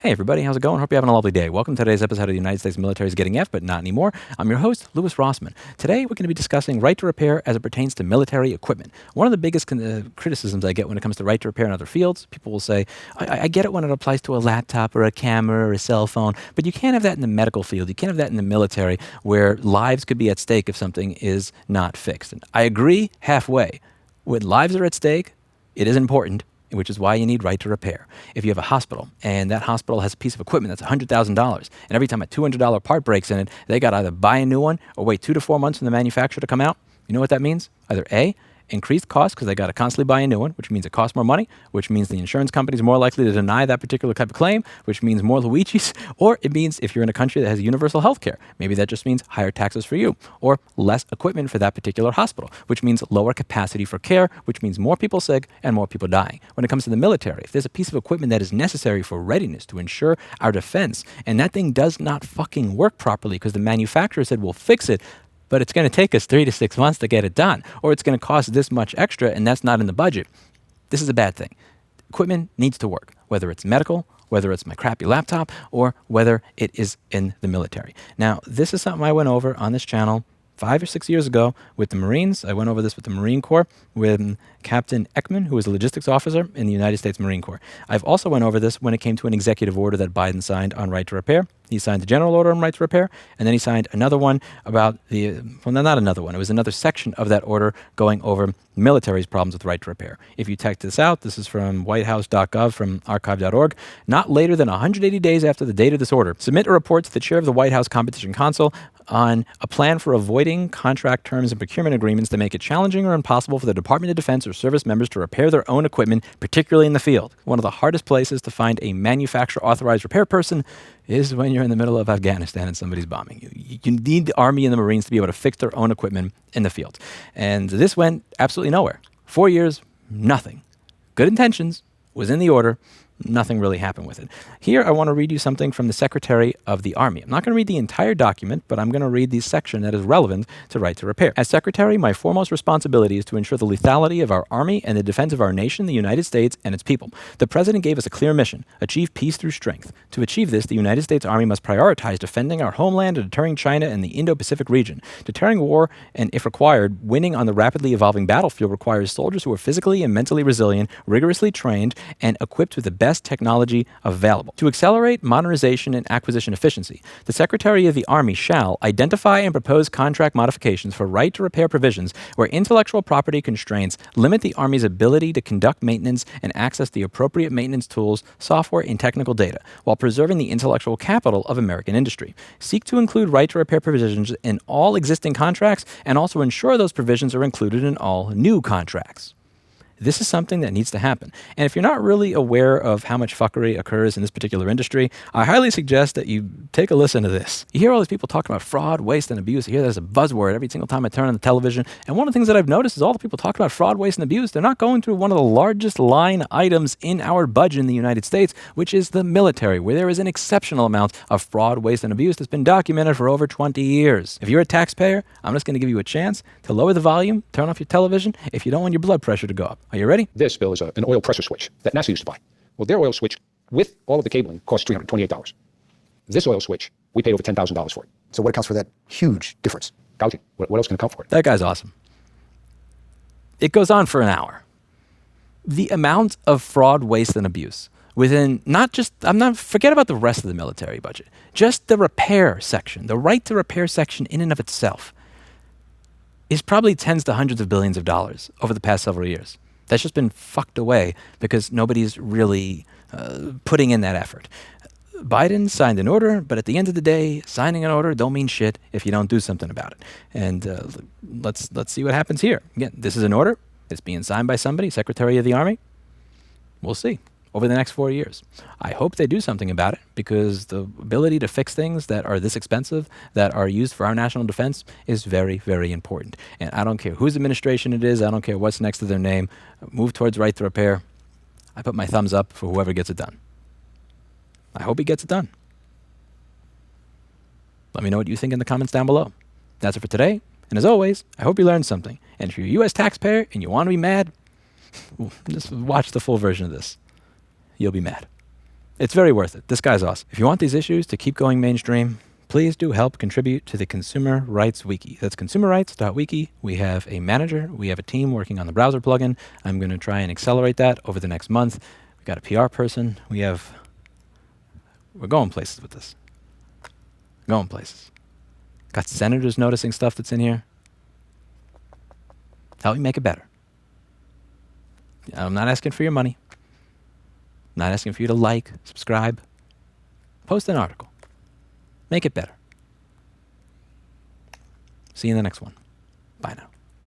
Hey everybody, how's it going? Hope you're having a lovely day. Welcome to today's episode of the United States Military is Getting F, but not anymore. I'm your host, Louis Rossman. Today we're going to be discussing right to repair as it pertains to military equipment. One of the biggest criticisms I get when it comes to right to repair in other fields, people will say, I get it when it applies to a laptop or a camera or a cell phone, but you can't have that in the medical field. You can't have that in the military where lives could be at stake if something is not fixed. And I agree halfway. When lives are at stake, it is important, which is why you need right to repair. If you have a hospital and that hospital has a piece of equipment that's $100,000, and every time a $200 part breaks in it, they got to either buy a new one or wait 2 to 4 months for the manufacturer to come out, you know what that means? Either A, increased cost because they got to constantly buy a new one, which means it costs more money, which means the insurance company is more likely to deny that particular type of claim, which means more Luigi's, or it means if you're in a country that has universal health care, maybe that just means higher taxes for you, or less equipment for that particular hospital, which means lower capacity for care, which means more people sick and more people dying. When it comes to the military, if there's a piece of equipment that is necessary for readiness to ensure our defense, and that thing does not fucking work properly because the manufacturer said we'll fix it, but it's going to take us 3 to 6 months to get it done, or it's going to cost this much extra, and that's not in the budget. This is a bad thing. Equipment needs to work, whether it's medical, whether it's my crappy laptop, or whether it is in the military. Now, this is something I went over on this channel 5 or 6 years ago with the Marines. I went over this with the Marine Corps with Captain Ekman, who was a logistics officer in the United States Marine Corps. I've also went over this when it came to an executive order that Biden signed on right to repair. He signed the general order on right to repair, and then he signed another one about not another one. It was another section of that order going over military's problems with right to repair. If you text this out, this is from whitehouse.gov from archive.org. Not later than 180 days after the date of this order, submit a report to the chair of the White House Competition Council on a plan for avoiding contract terms and procurement agreements that make it challenging or impossible for the Department of Defense or service members to repair their own equipment, particularly in the field. One of the hardest places to find a manufacturer-authorized repair person is when you're in the middle of Afghanistan and somebody's bombing you. You need the Army and the Marines to be able to fix their own equipment in the field. And this went absolutely nowhere. 4 years, nothing. Good intentions, was in the order, nothing really happened with it. Here, I want to read you something from the Secretary of the Army. I'm not going to read the entire document, but I'm going to read the section that is relevant to right to repair. As Secretary, my foremost responsibility is to ensure the lethality of our Army and the defense of our nation, the United States, and its people. The President gave us a clear mission: achieve peace through strength. To achieve this, the United States Army must prioritize defending our homeland and deterring China and the Indo-Pacific region. Deterring war, and if required, winning on the rapidly evolving battlefield requires soldiers who are physically and mentally resilient, rigorously trained, and equipped with the best technology available. To accelerate modernization and acquisition efficiency, the Secretary of the Army shall identify and propose contract modifications for right to repair provisions where intellectual property constraints limit the Army's ability to conduct maintenance and access the appropriate maintenance tools, software, and technical data, while preserving the intellectual capital of American industry. Seek to include right to repair provisions in all existing contracts and also ensure those provisions are included in all new contracts. This is something that needs to happen. And if you're not really aware of how much fuckery occurs in this particular industry, I highly suggest that you take a listen to this. You hear all these people talking about fraud, waste, and abuse. You hear that as a buzzword every single time I turn on the television. And one of the things that I've noticed is all the people talking about fraud, waste, and abuse, they're not going through one of the largest line items in our budget in the United States, which is the military, where there is an exceptional amount of fraud, waste, and abuse that's been documented for over 20 years. If you're a taxpayer, I'm just going to give you a chance to lower the volume, turn off your television, if you don't want your blood pressure to go up. Are you ready? This, Bill, is an oil pressure switch that NASA used to buy. Well, their oil switch with all of the cabling cost $328. This oil switch, we paid over $10,000 for it. So what accounts for that huge difference? Gouging. What else can account for it? That guy's awesome. It goes on for an hour. The amount of fraud, waste, and abuse within forget about the rest of the military budget, just the repair section, the right to repair section in and of itself is probably tens to hundreds of billions of dollars over the past several years. That's just been fucked away because nobody's really putting in that effort. Biden signed an order, but at the end of the day, signing an order don't mean shit if you don't do something about it. And let's see what happens here. Again, this is an order. It's being signed by somebody, Secretary of the Army. We'll see over the next 4 years. I hope they do something about it because the ability to fix things that are this expensive, that are used for our national defense, is very, very important. And I don't care whose administration it is. I don't care what's next to their name. Move towards right to repair. I put my thumbs up for whoever gets it done. I hope he gets it done. Let me know what you think in the comments down below. That's it for today. And as always, I hope you learned something. And if you're a U.S. taxpayer and you want to be mad, just watch the full version of this. You'll be mad. It's very worth it. This guy's awesome. If you want these issues to keep going mainstream, please do help contribute to the Consumer Rights Wiki. That's consumerrights.wiki. We have a manager. We have a team working on the browser plugin. I'm going to try and accelerate that over the next month. We've got a PR person. We're going places with this. Going places. Got senators noticing stuff that's in here. Help me make it better. I'm not asking for your money. I'm not asking for you to like, subscribe. Post an article. Make it better. See you in the next one. Bye now.